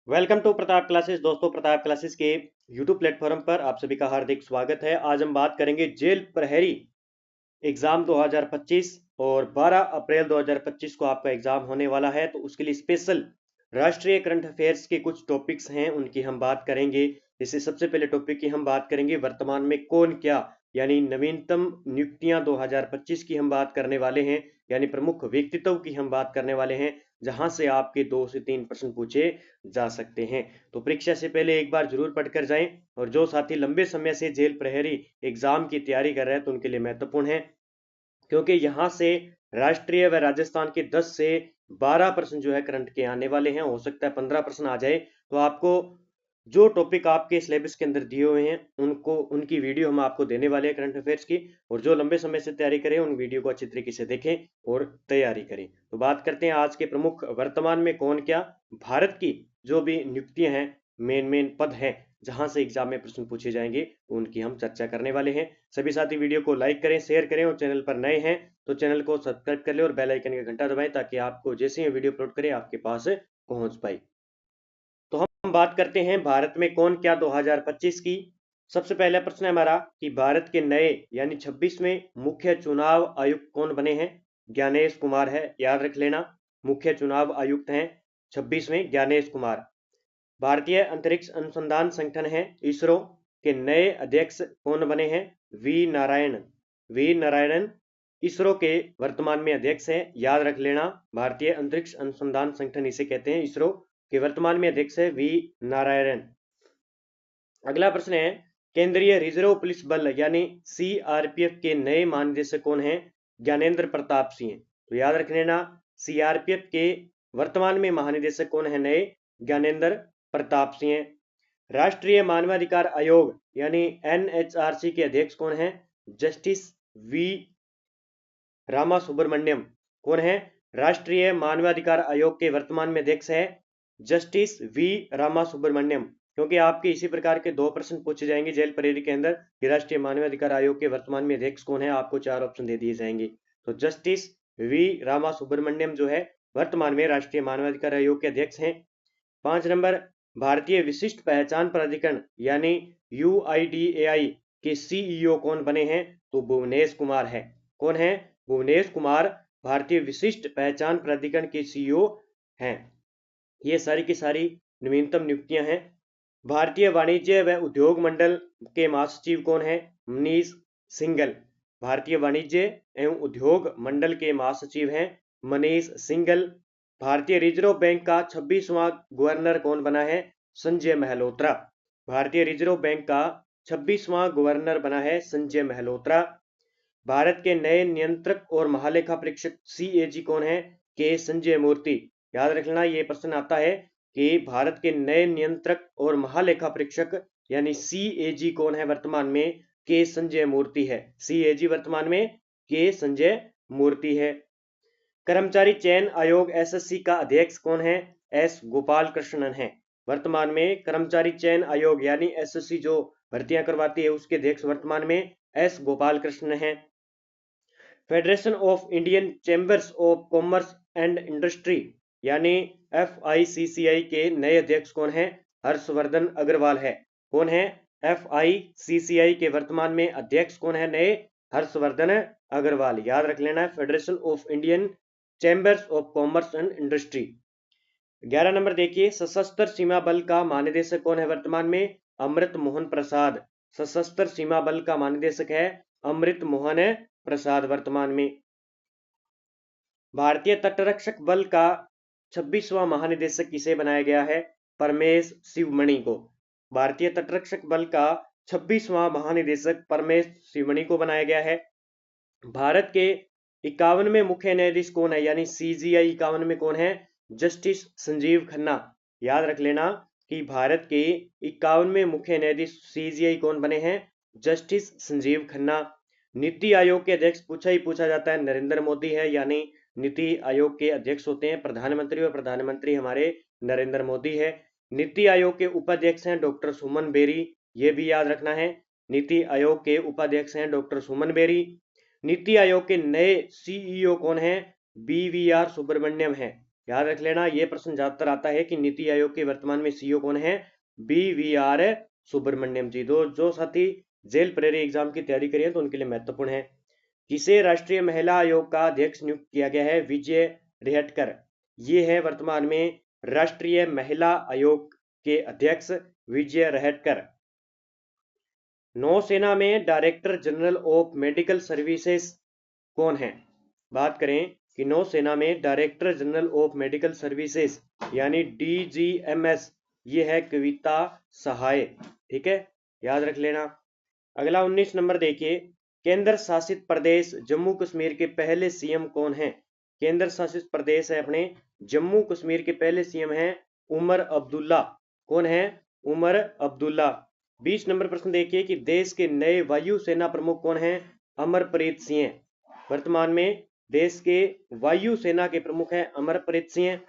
Welcome to Pratap classes. दोस्तों, Pratap classes के YouTube platform पर आप सभी का हार्दिक स्वागत है। आज हम बात करेंगे जेल प्रहरी एग्जाम 2025 और 12 अप्रैल 2025 को आपका एग्जाम होने वाला है। तो उसके लिए स्पेशल राष्ट्रीय करंट अफेयर्स के कुछ टॉपिक्स हैं, उनकी हम बात करेंगे। जैसे सबसे पहले टॉपिक की हम बात करेंगे वर्तमान में कौन क्या, यानी नवीनतम नियुक्तियां 2025 की हम बात करने वाले हैं, यानी प्रमुख व्यक्तित्व की हम बात करने वाले हैं, जहां से आपके 2 से 3 प्रश्न पूछे जा सकते हैं। तो परीक्षा से पहले एक बार जरूर पढ़कर जाएं। और जो साथी लंबे समय से जेल प्रहरी एग्जाम की तैयारी कर रहे हैं तो उनके लिए महत्वपूर्ण है, क्योंकि यहां से राष्ट्रीय व राजस्थान के 10 से 12 प्रश्न जो है करंट के आने वाले हैं। हो सकता है 15 प्रश्न आ जाए। तो आपको जो टॉपिक आपके सिलेबस के अंदर दिए हुए हैं उनको उनकी वीडियो हम आपको देने वाले हैं करंट अफेयर्स की। और जो लंबे समय से तैयारी करें उन वीडियो को अच्छी तरीके से देखें और तैयारी करें। तो बात करते हैं आज के प्रमुख वर्तमान में कौन क्या भारत की जो भी नियुक्तियां हैं, मेन पद हैं जहां से एग्जाम में प्रश्न पूछे जाएंगे, उनकी हम चर्चा करने वाले हैं। सभी साथी वीडियो को लाइक करें, शेयर करें और चैनल पर नए हैं तो चैनल को सब्सक्राइब कर ले और बेल आइकन का घंटा दबाएं ताकि आपको जैसे ही वीडियो अपलोड करें आपके पास पहुंच पाए। तो हम बात करते हैं भारत में कौन क्या 2025 की। सबसे पहला प्रश्न है हमारा कि भारत के नए यानी 26वें मुख्य चुनाव आयुक्त कौन बने हैं। ज्ञानेश कुमार है, याद रख लेना। मुख्य चुनाव आयुक्त हैं 26वें ज्ञानेश कुमार। भारतीय अंतरिक्ष अनुसंधान संगठन है इसरो के नए अध्यक्ष कौन बने हैं। वी नारायणन इसरो के वर्तमान में अध्यक्ष हैं, याद रख लेना। भारतीय अंतरिक्ष अनुसंधान संगठन इसे कहते हैं। इसरो के वर्तमान में अध्यक्ष है वी नारायणन। अगला प्रश्न है केंद्रीय रिजर्व पुलिस बल यानी सीआरपीएफ के नए महानिदेशक कौन है। ज्ञानेंद्र प्रताप सिंह। तो याद रख लेना, सीआरपीएफ के वर्तमान में महानिदेशक कौन है नए, ज्ञानेंद्र प्रताप सिंह। राष्ट्रीय मानवाधिकार आयोग यानी एनएचआरसी के अध्यक्ष कौन है, जस्टिस वी रामा सुब्रमण्यम। कौन है, राष्ट्रीय मानवाधिकार आयोग के वर्तमान में अध्यक्ष है जस्टिस वी रामा सुब्रमण्यम। क्योंकि आपके इसी प्रकार के 2 प्रश्न पूछे जाएंगे जेल प्रहरी के अंदर कि राष्ट्रीय मानवाधिकार आयोग के वर्तमान में अध्यक्ष कौन है, आपको 4 ऑप्शन दे दिए जाएंगे। तो जस्टिस वी रामा सुब्रमण्यम जो है वर्तमान में राष्ट्रीय मानवाधिकार आयोग के अध्यक्ष हैं। 5 नंबर, भारतीय विशिष्ट पहचान प्राधिकरण यानी यूआईडीएआई के सीईओ कौन बने हैं। तो भुवनेश कुमार है। कौन है, भुवनेश कुमार भारतीय विशिष्ट पहचान प्राधिकरण के सीईओ हैं। ये सारी की सारी नवीनतम नियुक्तियां हैं। भारतीय वाणिज्य व उद्योग मंडल के महासचिव कौन है, मनीष सिंघल। भारतीय वाणिज्य एवं उद्योग मंडल के महासचिव हैं मनीष सिंघल। भारतीय रिजर्व बैंक का 26वां गवर्नर कौन बना है, संजय महलोत्रा। भारतीय रिजर्व बैंक का 26वां गवर्नर बना है संजय महलोत्रा। भारत के नए नियंत्रक और महालेखा परीक्षक सीएजी कौन है, के संजय मूर्ति। याद रखना, ये प्रश्न आता है कि भारत के नए नियंत्रक और महालेखा परीक्षक यानी सीएजी कौन है वर्तमान में, के संजय मूर्ति है। सीएजी वर्तमान में के संजय मूर्ति है। कर्मचारी चयन आयोग एसएससी का अध्यक्ष कौन है, एस गोपाल कृष्णन है। वर्तमान में कर्मचारी चयन आयोग यानी एसएससी जो भर्तियां करवाती है उसके अध्यक्ष वर्तमान में एस गोपाल कृष्ण है। Federation of Indian chambers of commerce and industry यानी एफआईसीसीआई के नए अध्यक्ष कौन है, हर्षवर्धन अग्रवाल है। कौन है, एफआईसीसीआई के वर्तमान में अध्यक्ष कौन है नए, हर्षवर्धन अग्रवाल। याद रख लेना है, federation of Indian chambers of commerce and industry. 11 number देखिए, सशस्त्र सीमा बल का महानिदेशक कौन है वर्तमान में, अमृत मोहन प्रसाद। सशस्त्र सीमा बल का महानिदेशक है अमृत मोहन प्रसाद वर्तमान में। भारतीय तटरक्षक बल का 26वां महानिदेशक किसे बनाया गया है, परमेश शिवमणि को। भारतीय तटरक्षक बल का 26वां महानिदेशक परमेश शिवमणि को बनाया गया है। भारत के 51वें मुख्य न्यायाधीश कौन है, यानी सीजीआई 51 में कौन है, जस्टिस संजीव खन्ना। याद रख लेना कि भारत के 51वें मुख्य न्यायाधीश सीजीआई कौन बने हैं, जस्टिस संजीव खन्ना। नीति आयोग के अध्यक्ष पूछा जाता है, नरेंद्र मोदी है, यानी नीति आयोग के अध्यक्ष होते हैं प्रधानमंत्री और प्रधानमंत्री हमारे नरेंद्र मोदी है। नीति आयोग के उपाध्यक्ष हैं डॉक्टर सुमन बेरी, ये भी याद रखना है। नीति आयोग के उपाध्यक्ष हैं डॉक्टर सुमन बेरी। नीति आयोग के नए सीईओ कौन है, बीवीआर सुब्रमण्यम है। याद रख लेना, ये प्रश्न ज्यादातर आता है कि नीति आयोग के वर्तमान में सीईओ कौन है? BVR सुब्रमण्यम जी। जो साथी जेल प्रेरी एग्जाम की तैयारी करें तो उनके लिए महत्वपूर्ण है। किसे राष्ट्रीय महिला आयोग का अध्यक्ष नियुक्त किया गया है? विजय रेहटकर। ये है वर्तमान में राष्ट्रीय महिला आयोग के अध्यक्ष विजय रेहटकर। नौसेना में director general of medical services कौन है? बात करें कि नौसेना में director general of medical services यानी DGMS, ये है कविता सहाय। ठीक है, याद रख लेना। अगला 19 नंबर देखिए, केंद्र शासित प्रदेश जम्मू कश्मीर के पहले सीएम कौन है? केंद्र शासित प्रदेश है अपने जम्मू कश्मीर के पहले सीएम हैं उमर अब्दुल्ला। कौन है? उमर अब्दुल्ला। 20 नंबर प्रश्न देखिए कि देश के नए वायु सेना प्रमुख कौन हैं? अमरप्रीत सिंह। वर्तमान में देश के वायु सेना के प्रमुख हैं अमरप्रीत सिंह।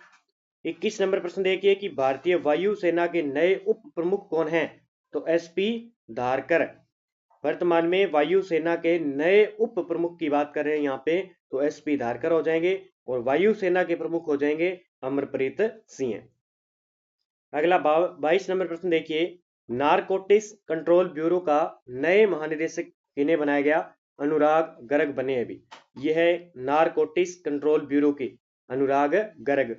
21 नंबर प्रश्न देखिए कि भारतीय वायु सेना के नए उप प्रमुख कौन हैं? तो SP धारकर। वर्तमान में वायु सेना के नए उप प्रमुख की बात कर रहे हैं यहाँ पे, तो SP धारकर हो जाएंगे और वायु सेना के प्रमुख हो जाएंगे अमरप्रीत सिंह। अगला 22 नंबर प्रश्न देखिए, नारकोटिक्स कंट्रोल ब्यूरो का नए महानिदेशक किन्हें बनाया गया? अनुराग गर्ग बने अभी। यह है नारकोटिक्स कंट्रोल ब्यूरो के अनुराग गर्ग।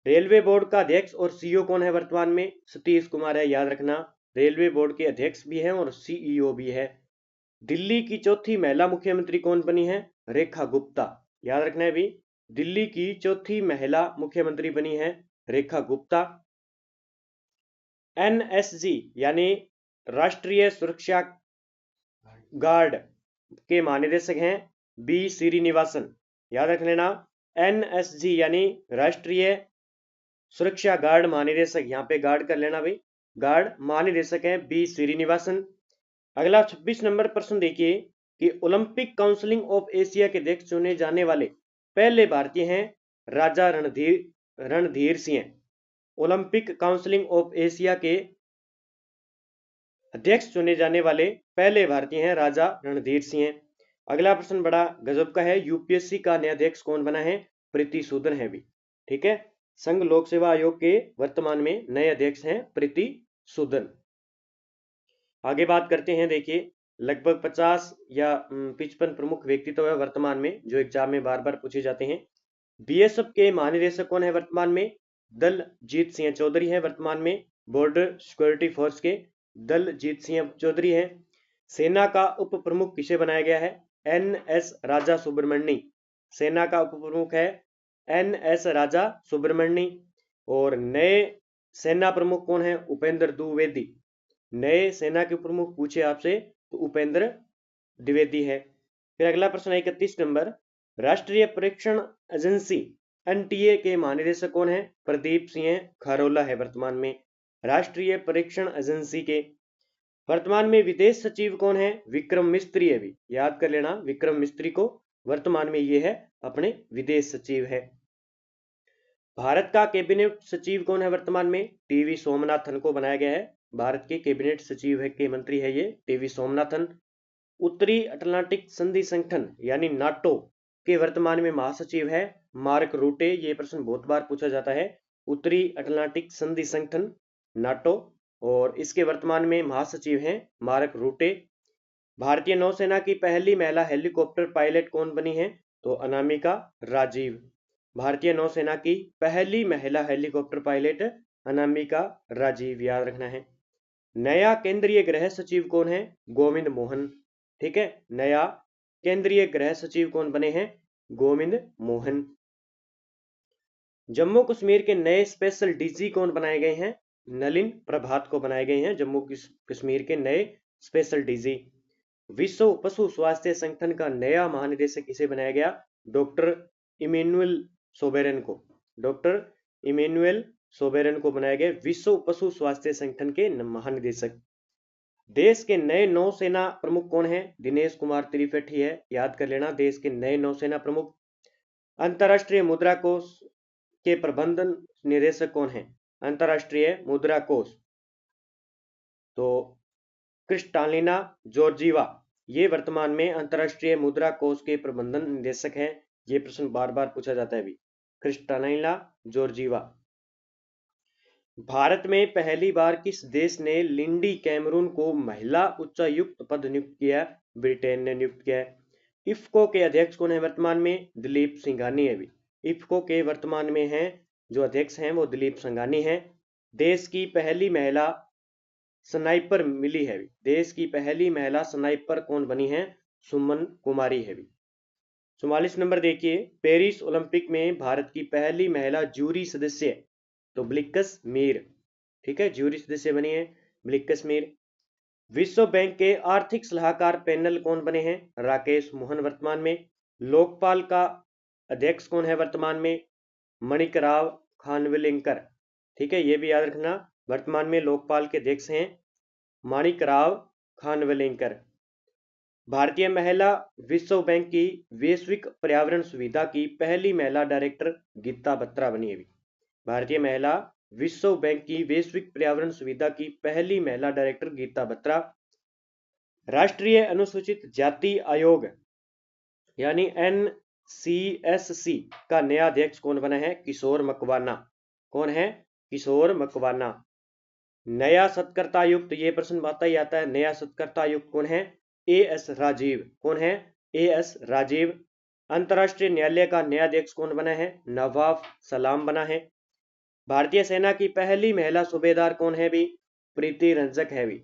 रेलवे बोर्ड का अध्यक्ष और CEO कौन है वर्तमान में? सतीश कुमार है, याद रखना। रेलवे बोर्ड के अध्यक्ष भी हैं और CEO भी है। दिल्ली की चौथी महिला मुख्यमंत्री कौन बनी है? रेखा गुप्ता। याद रखना है भी, दिल्ली की चौथी महिला मुख्यमंत्री बनी है रेखा गुप्ता। NSG यानी राष्ट्रीय सुरक्षा गार्ड के महानिदेशक हैं B श्रीनिवासन। याद रख लेना, NSG यानी राष्ट्रीय सुरक्षा गार्ड महानिदेशक, यहाँ पे गार्ड कर लेना भाई, गार्ड महानिदेशक हैं B श्रीनिवासन। अगला 26 नंबर प्रश्न देखिए कि ओलंपिक काउंसिल ऑफ एशिया के अध्यक्ष चुने जाने वाले पहले भारतीय हैं Raja Randhir Singh. Olympic council of Asia के अध्यक्ष चुने जाने वाले पहले भारतीय हैं राजा रणधीर सिंह। अगला प्रश्न बड़ा गजब का है, UPSC का नया अध्यक्ष कौन बना है? प्रीति सूदन है भी। ठीक है, संघ लोक सेवा आयोग के वर्तमान में नए अध्यक्ष हैं प्रीति सूदन। आगे बात करते हैं, देखिए लगभग 50 या 55 प्रमुख व्यक्तित्व है वर्तमान में जो एग्जाम में बार बार पूछे जाते हैं। BSF के महानिदेशक कौन है वर्तमान में? दलजीत सिंह चौधरी है वर्तमान में। बॉर्डर सिक्योरिटी फोर्स के दलजीत सिंह चौधरी है। सेना का उप प्रमुख किसे बनाया गया है? NS राजा सुब्रमण्यम। सेना का उप प्रमुख है NS राजा सुब्रमण्यम। और नए सेना प्रमुख कौन है? उपेंद्र द्विवेदी। नए सेना के प्रमुख पूछे आपसे तो उपेंद्र द्विवेदी है। फिर अगला प्रश्न 31 नंबर, राष्ट्रीय परीक्षण एजेंसी NTA के महानिदेशक कौन है? प्रदीप सिंह खरोला है वर्तमान में राष्ट्रीय परीक्षण एजेंसी के। वर्तमान में विदेश सचिव कौन है? विक्रम मिस्त्री है भी, याद कर लेना, विक्रम मिस्त्री को वर्तमान में ये है अपने विदेश सचिव है। भारत का कैबिनेट सचिव कौन है वर्तमान में? TV सोमनाथन को बनाया गया है। भारत के कैबिनेट सचिव है के मंत्री है ये TV सोमनाथन। उत्तरी अटलांटिक संधि संगठन यानी NATO के वर्तमान में महासचिव है मार्क रूटे। ये प्रश्न बहुत बार पूछा जाता है, उत्तरी अटलांटिक संधि संगठन NATO, और इसके वर्तमान में महासचिव हैं मार्क रूटे। भारतीय नौसेना की पहली महिला हेलीकॉप्टर पायलट कौन बनी है? तो अनामिका राजीव। भारतीय नौसेना की पहली महिला हेलीकॉप्टर पायलट अनामिका राजीव, याद रखना है। नया केंद्रीय गृह सचिव कौन है? गोविंद मोहन। ठीक है, नया केंद्रीय गृह सचिव कौन बने हैं? गोविंद मोहन। जम्मू कश्मीर के नए स्पेशल DG कौन बनाए गए हैं? नलिन प्रभात को बनाए गए हैं जम्मू कश्मीर के नए स्पेशल DG। विश्व पशु स्वास्थ्य संगठन का नया महानिदेशक किसे बनाया गया? डॉक्टर इमैनुअल सोबेरन को। डॉक्टर इमैनुअल सोबेरन को बनाया गया विश्व पशु स्वास्थ्य संगठन के महानिदेशक। देश के नए नौसेना प्रमुख कौन है? दिनेश कुमार त्रिपाठी है, याद कर लेना, देश के नए नौसेना प्रमुख। अंतरराष्ट्रीय मुद्रा कोष के प्रबंधन निदेशक कौन है? अंतरराष्ट्रीय मुद्रा कोष तो क्रिस्टालिना जॉर्जीवा, ये वर्तमान में अंतरराष्ट्रीय मुद्रा कोष के प्रबंधन निदेशक हैं। ये प्रश्न बार बार पूछा जाता है अभी। Kristalina Georgieva. भारत में पहली बार किस देश ने लिंडी कैमरून को महिला उच्चायुक्त पद नियुक्त किया? ब्रिटेन ने नियुक्त किया है। इफ्को के अध्यक्ष कौन है वर्तमान में? दिलीप संघानी है। इफ्को के वर्तमान में हैं जो अध्यक्ष हैं वो दिलीप संघानी हैं। देश की पहली महिला स्नाइपर मिली है। देश की पहली महिला स्नाइपर कौन बनी है? सुमन कुमारी है। 44 नंबर देखिए, पेरिस ओलंपिक में भारत की पहली महिला जूरी सदस्य तो ब्लिक्स मीर। ठीक है, जूरी सदस्य बनी है ब्लिक्स मीर। विश्व बैंक के आर्थिक सलाहकार पैनल कौन बने हैं? राकेश मोहन वर्तमान में। लोकपाल का अध्यक्ष कौन है वर्तमान में? मणिकराव खानविलकर। ठीक है, ये भी याद रखना, वर्तमान में लोकपाल के अध्यक्ष हैं माणिकराव खानविलकर। भारतीय महिला विश्व बैंक की वैश्विक पर्यावरण सुविधा की पहली महिला डायरेक्टर गीता बत्रा बनी है। भारतीय महिला विश्व बैंक की वैश्विक पर्यावरण सुविधा की पहली महिला डायरेक्टर गीता बत्रा। राष्ट्रीय अनुसूचित जाति आयोग यानी NCSC का नया अध्यक्ष कौन बना है? किशोर मकवाना। कौन है? किशोर मकवाना। नया सत्कर्ता आयुक्त, ये प्रश्न आता ही आता है, नया सत्कर्ता आयुक्त कौन है? AS राजीव। कौन है? AS राजीव। अंतरराष्ट्रीय न्यायालय का नया अध्यक्ष कौन बना है? नवाब सलाम बना है। भारतीय सेना की पहली महिला सूबेदार कौन है भी? प्रीति रंजक है भी।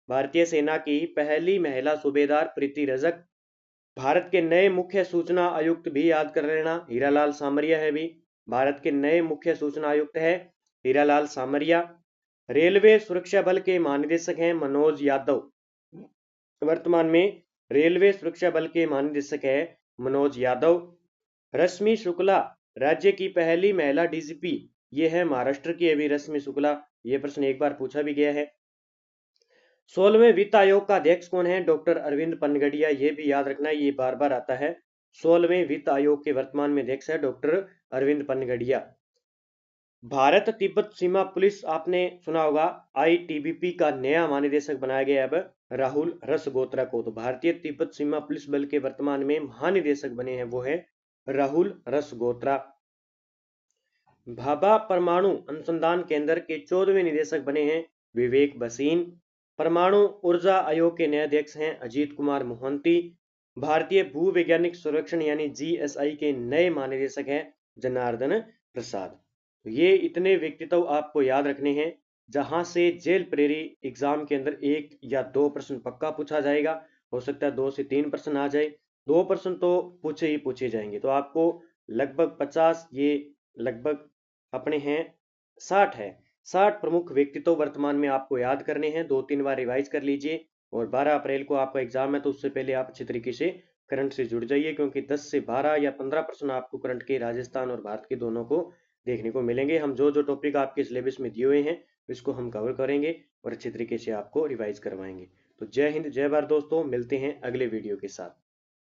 भारतीय सेना की पहली महिला सूबेदार प्रीति रंजक। भारत के नए मुख्य सूचना आयुक्त भी याद कर लेना, हीरालाल सामरिया है भी। भारत के नए मुख्य सूचना आयुक्त है हीरालाल सामरिया। रेलवे सुरक्षा बल के महानिदेशक हैं मनोज यादव। वर्तमान में रेलवे सुरक्षा बल के महानिदेशक है मनोज यादव। रश्मि शुक्ला राज्य की पहली महिला DGP, ये है महाराष्ट्र की अभी रश्मि शुक्ला। ये प्रश्न एक बार पूछा भी गया है। 16वें वित्त आयोग का अध्यक्ष कौन है? डॉक्टर अरविंद पनगड़िया। ये भी याद रखना, ये बार बार आता है। 16वें वित्त आयोग के वर्तमान में अध्यक्ष है डॉक्टर अरविंद पनगड़िया। भारत तिब्बत सीमा पुलिस, आपने सुना होगा, ITBP का नया महानिदेशक बनाया गया अब राहुल रसगोत्रा को। तो भारतीय तिब्बत सीमा पुलिस बल के वर्तमान में महानिदेशक बने हैं वो है राहुल रसगोत्रा। भाभा परमाणु अनुसंधान केंद्र के 14वें निदेशक बने हैं विवेक भसीन। परमाणु ऊर्जा आयोग के नए अध्यक्ष हैं अजीत कुमार मोहंती। भारतीय भूवैज्ञानिक सर्वेक्षण यानी GSI के नए महानिदेशक हैं जनार्दन प्रसाद। ये इतने व्यक्तित्व आपको याद रखने हैं जहां से जेल प्रेरी एग्जाम के अंदर 1 या 2 प्रश्न पक्का पूछा जाएगा। हो सकता है 2 से 3 प्रश्न आ जाए, 2 प्रश्न तो पूछे जाएंगे। तो आपको लगभग 50, ये लगभग अपने हैं 60 है, 60 प्रमुख व्यक्तित्व वर्तमान में आपको याद करने हैं। 2-3 बार रिवाइज कर लीजिए और 12 अप्रैल को आपका एग्जाम है तो उससे पहले आप अच्छी तरीके से करंट से जुड़ जाइए, क्योंकि 10 से 12 या 15 प्रश्न आपको करंट के राजस्थान और भारत के दोनों को देखने को मिलेंगे। हम जो टॉपिक आपके सिलेबस में दिए हुए हैं इसको हम कवर करेंगे और अच्छी तरीके से आपको रिवाइज करवाएंगे। तो जय हिंद, जय भारत दोस्तों, मिलते हैं अगले वीडियो के साथ।